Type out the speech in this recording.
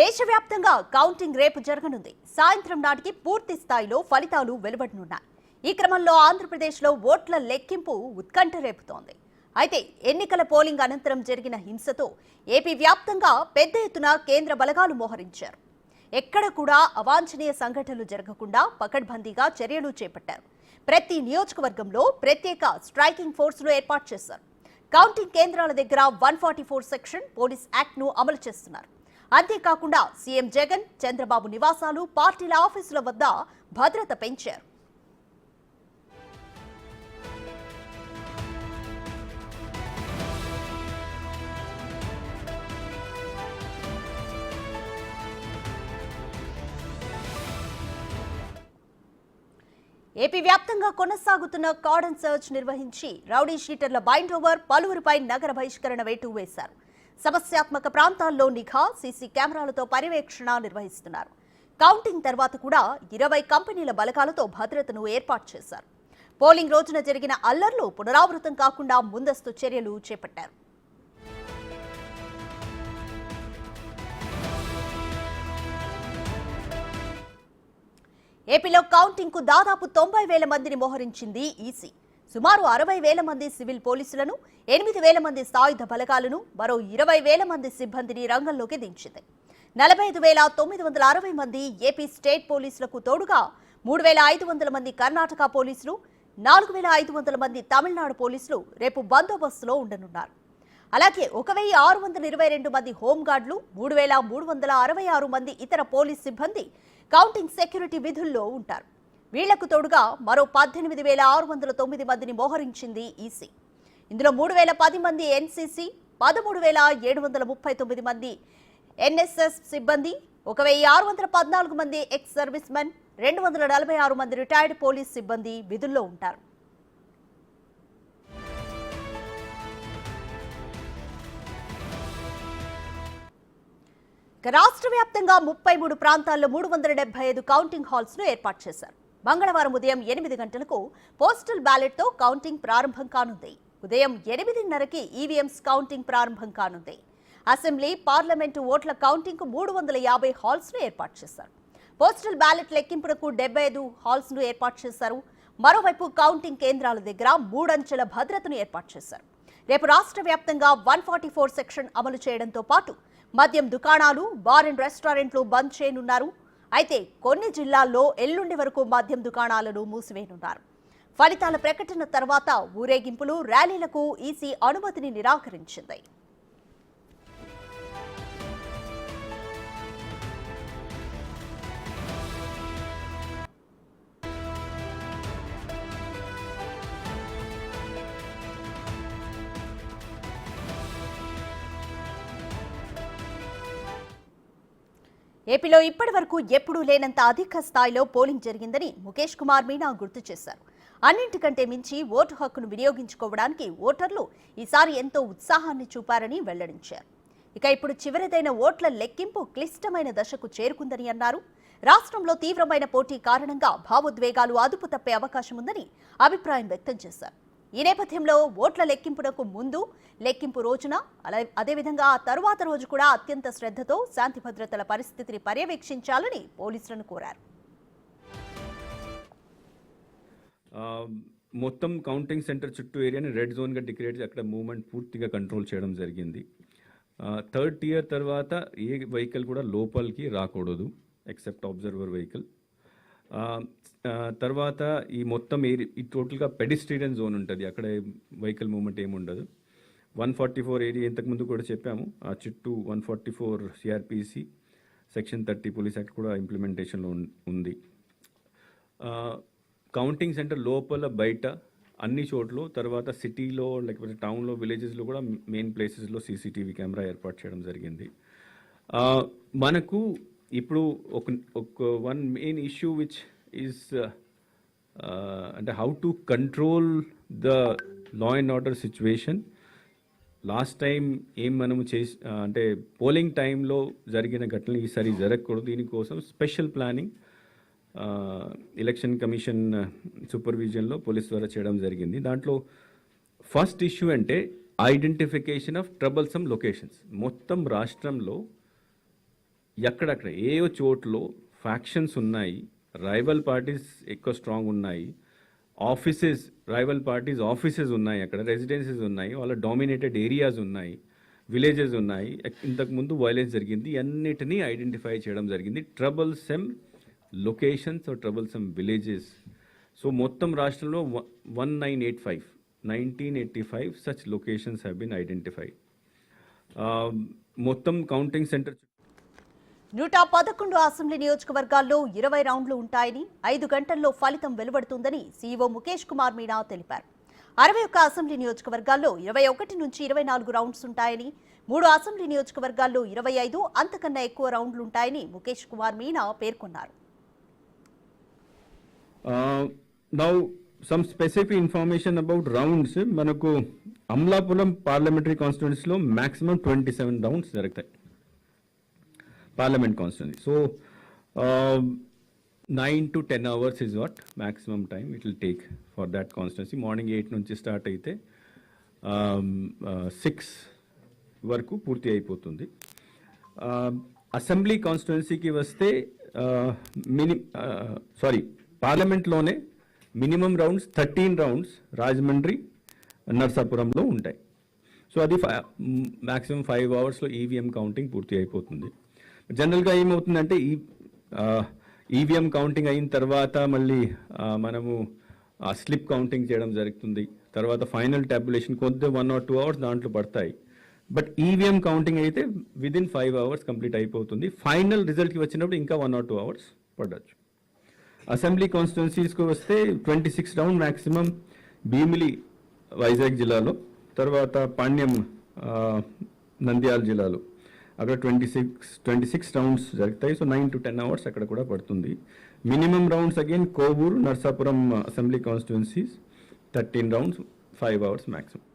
దేశవ్యాప్తంగా కౌంటింగ్ రేపు జరగనుంది. సాయంత్రం నాటికి పూర్తి స్థాయిలో ఫలితాలు వెలువడనున్నాయి. ఈ క్రమంలో ఆంధ్రప్రదేశ్లో ఓట్ల లెక్కింపు ఉత్కంఠ రేపుతోంది. అయితే ఎన్నికల పోలింగ్ అనంతరం జరిగిన హింసతో ఏపీ వ్యాప్తంగా పెద్ద ఎత్తున కేంద్ర బలగాలు మోహరించారు. ఎక్కడ కూడా అవాంఛనీయ సంఘటనలు జరగకుండా పకడ్బందీగా చర్యలు చేపట్టారు. ప్రతి నియోజకవర్గంలో ప్రత్యేక స్ట్రైకింగ్ ఫోర్సులు ఏర్పాటు చేశారు. కౌంటింగ్ కేంద్రాల దగ్గర 144 సెక్షన్ పోలీస్ యాక్ట్ ను అమలు చేస్తున్నారు. అంతేకాకుండా సీఎం జగన్, చంద్రబాబు నివాసాలు, పార్టీల ఆఫీసుల వద్ద భద్రత పెంచారు. ఏపీ వ్యాప్తంగా కొనసాగుతున్న కార్డన్ సర్చ్ నిర్వహించి రౌడీ షీటర్ల బైండ్ ఓవర్, పలువురిపై నగర బహిష్కరణ వేటు వేశారు. సమస్యాత్మక ప్రాంతాల్లో నిఘా, సీసీ కెమెరాలతో పర్యవేక్షణ నిర్వహిస్తున్నారు. కౌంటింగ్ తర్వాత కూడా 20 కంపెనీల బలగాలతో భద్రతను ఏర్పాటు చేశారు. పోలింగ్ రోజున జరిగిన అల్లర్లు పునరావృతం కాకుండా ముందస్తు చర్యలు చేపట్టారు. ఏపీలో కౌంటింగ్ కు దాదాపు 90,000 మందిని మోహరించింది ఈసీ. సుమారు 60,000 మంది సివిల్ పోలీసులను, 8,000 మంది సాయుధ బలగాలను, మరో 20,000 మంది సిబ్బందిని రంగంలోకి దించింది. 45,960 మంది ఏపీ స్టేట్ పోలీసులకు తోడుగా 3,500 మంది కర్ణాటక పోలీసులు, 4,500 మంది తమిళనాడు పోలీసులు రేపు బందోబస్తులో ఉండనున్నారు. అలాగే 1,622 మంది హోంగార్డులు, 3,366 మంది ఇతర పోలీస్ సిబ్బంది కౌంటింగ్ సెక్యూరిటీ విధుల్లో ఉంటారు. వీళ్లకు తోడుగా మరో 18,609 మందిని మోహరించింది ఈసీ. ఇందులో 3,010 మంది ఎన్సీసీ, 13,739 మంది ఎన్ఎస్ఎస్ సిబ్బంది, 1,614 మంది ఎక్స్ సర్వీస్ మెన్, 246 మంది రిటైర్డ్ పోలీస్ సిబ్బంది విధుల్లో ఉంటారు. రాష్ట్ర వ్యాప్తంగా 33 ప్రాంతాల్లో 375 కౌంటింగ్ హాల్స్ ను ఏర్పాటు చేశారు. మంగళవారం ఉదయం 8 గంటలకు పోస్టల్ బ్యాలెట్ తో కౌంటింగ్ ప్రారంభం కానుంది. ఉదయం 8:30కి ఈవీఎంస్ కౌంటింగ్ ప్రారంభం కానుంది. అసెంబ్లీ, పార్లమెంటు ఓట్ల కౌంటింగ్ కు 350 హాల్స్ ను ఏర్పాటు చేశారు. పోస్టల్ బ్యాలెట్ లెక్కింపునకు 75 హాల్స్ ను ఏర్పాటు చేశారు. మరోవైపు కౌంటింగ్ కేంద్రాల దగ్గర 3 అంచెల భద్రతను ఏర్పాటు చేశారు. రేపు రాష్ట్ర వ్యాప్తంగా 144 సెక్షన్ అమలు చేయడంతో పాటు మద్యం దుకాణాలు, బార్ అండ్ రెస్టారెంట్లు బంద్ చేయనున్నారు. అయితే కొన్ని జిల్లాల్లో ఎల్లుండి వరకు మద్యం దుకాణాలను మూసివేయనున్నారు. ఫలితాల ప్రకటన తర్వాత ఊరేగింపులు, ర్యాలీలకు ఈసీ అనుమతిని నిరాకరించింది. ఏపీలో ఇప్పటి వరకు ఎప్పుడూ లేనంత అధిక స్థాయిలో పోలింగ్ జరిగిందని ముఖేష్ కుమార్ మీనా గుర్తు చేశారు. అన్నింటికంటే మించి ఓటు హక్కును వినియోగించుకోవడానికి ఓటర్లు ఈసారి ఎంతో ఉత్సాహాన్ని చూపారని వెల్లడించారు. ఇక ఇప్పుడు చివరిదైన ఓట్ల లెక్కింపు క్లిష్టమైన దశకు చేరుకుందని అన్నారు. రాష్ట్రంలో తీవ్రమైన పోటీ కారణంగా భావోద్వేగాలు అదుపు తప్పే అవకాశం ఉందని అభిప్రాయం వ్యక్తం చేశారు. ఈ నేపథ్యంలో ఓట్ల లెక్కింపునకు ముందు, లెక్కింపు రోజున, అదేవిధంగా ఆ తరువాత రోజు కూడా అత్యంత శ్రద్ధతో శాంతి భద్రతల పరిస్థితిని పర్యవేక్షించాలని పోలీసులను కోరారు. మొత్తం కౌంటింగ్ సెంటర్ చుట్టూ ఏరియాని రెడ్ జోన్గా డిక్లేర్ చేసి అక్కడ మూవ్మెంట్ పూర్తిగా కంట్రోల్ చేయడం జరిగింది. 3rd tier తర్వాత ఏ వెహికల్ కూడా లోపలికి రాకూడదు ఎక్సెప్ట్ అబ్జర్వర్ వెహికల్. తర్వాత ఈ మొత్తం ఈ టోటల్గా పెడిస్ట్రియన్ జోన్ ఉంటుంది, అక్కడ వెహికల్ మూవ్మెంట్ ఏముండదు. 144 ఏరియా ఇంతకుముందు కూడా చెప్పాము, ఆ చుట్టూ 144 సిఆర్పిసి, సెక్షన్ 30 పోలీస్ యాక్ట్ కూడా ఇంప్లిమెంటేషన్లో ఉంది. కౌంటింగ్ సెంటర్ లోపల, బయట అన్ని చోట్ల, తర్వాత సిటీలో లేకపోతే టౌన్లో, విలేజెస్లో కూడా మెయిన్ ప్లేసెస్లో సీసీటీవీ కెమెరా ఏర్పాటు చేయడం జరిగింది. మనకు ఇప్పుడు ఒక one main issue which is అంటే how to control the law and order situation. Last time ఏం మనము అంటే పోలింగ్ టైంలో జరిగిన ఘటనలు ఈసారి జరగకూడదు. దీనికోసం స్పెషల్ ప్లానింగ్ ఎలక్షన్ కమిషన్ సూపర్విజన్లో పోలీస్ ద్వారా చేయడం జరిగింది. దాంట్లో ఫస్ట్ ఇష్యూ అంటే ఐడెంటిఫికేషన్ ఆఫ్ ట్రబుల్సమ్ లొకేషన్స్. మొత్తం రాష్ట్రంలో ఎక్కడక్కడ ఏ చోట్లో ఫ్యాక్షన్స్ ఉన్నాయి, రైవల్ పార్టీస్ ఎక్కువ స్ట్రాంగ్ ఉన్నాయి, ఆఫీసెస్ రైవల్ పార్టీస్ ఆఫీసెస్ ఉన్నాయి, అక్కడ రెసిడెన్సీస్ ఉన్నాయి, వాళ్ళ డామినేటెడ్ ఏరియాస్ ఉన్నాయి, విలేజెస్ ఉన్నాయి, ఇంతకుముందు వైలెన్స్ జరిగింది, అన్నిటినీ ఐడెంటిఫై చేయడం జరిగింది. Troublesome locations or troublesome villages. So మొత్తం రాష్ట్రంలో 1985 such locations have been identified. మొత్తం కౌంటింగ్ సెంటర్ 111 అసెంబ్లీ నియోజకవర్గాల్లో 20 రౌండ్లు ఉంటాయని, 5 గంటల్లో ఫలితం వెలువడుతుందని సీఈఓ ముఖేష్ కుమార్ మీనా తెలిపారు. 61 అసెంబ్లీ నియోజకవర్గాల్లో 21 నుంచి 24 రౌండ్స్ ఉంటాయని, 3 అసెంబ్లీ నియోజకవర్గాల్లో 25 అంతకన్నా ఎక్కువ రౌండ్లుంటాయని ముఖేష్ కుమార్ మీనా పేర్కొన్నారు. Now some specific information about rounds. మనకు అమలాపురం పార్లమెంటరీ కాన్స్టిట్యున్సీలో మాక్సిమం 27 రౌండ్స్ జరుగుతాయి parliament constituency. So 9 to 10 hours is what maximum time it will take for that constituency. Morning 8 నుంచి స్టార్ట్ అయితే 6 వరకు పూర్తి అయిపోతుంది. అసెంబ్లీ కాన్స్టిట్యున్సీకి వస్తే పార్లమెంట్లోనే మినిమం రౌండ్స్ 13 రౌండ్స్ రాజమండ్రి నర్సాపురంలో ఉంటాయి. సో అది మ్యాక్సిమం 5 అవర్స్లో ఈవీఎం కౌంటింగ్ పూర్తి అయిపోతుంది. జనరల్గా ఏమవుతుందంటే ఈవీఎం కౌంటింగ్ అయిన తర్వాత మళ్ళీ మనము స్లిప్ కౌంటింగ్ చేయడం జరుగుతుంది. తర్వాత ఫైనల్ టాబ్యులేషన్ కొద్దిగా 1 or 2 hours దాంట్లో పడతాయి. బట్ ఈవీఎం కౌంటింగ్ అయితే విదిన్ 5 hours కంప్లీట్ అయిపోతుంది. ఫైనల్ రిజల్ట్కి వచ్చినప్పుడు ఇంకా 1 or 2 hours పడవచ్చు. అసెంబ్లీ కాన్స్టిట్యున్సీస్కి వస్తే 26 రౌండ్ మ్యాక్సిమం భీమిలి వైజాగ్ జిల్లాలో, తర్వాత పాణ్యం నంద్యాల జిల్లాలో అక్కడ 26 రౌండ్స్ జరుగుతాయి. సో 9 to 10 hours అక్కడ కూడా పడుతుంది. Minimum rounds again Kovur Narsapuram assembly constituencies 13 rounds 5 hours maximum.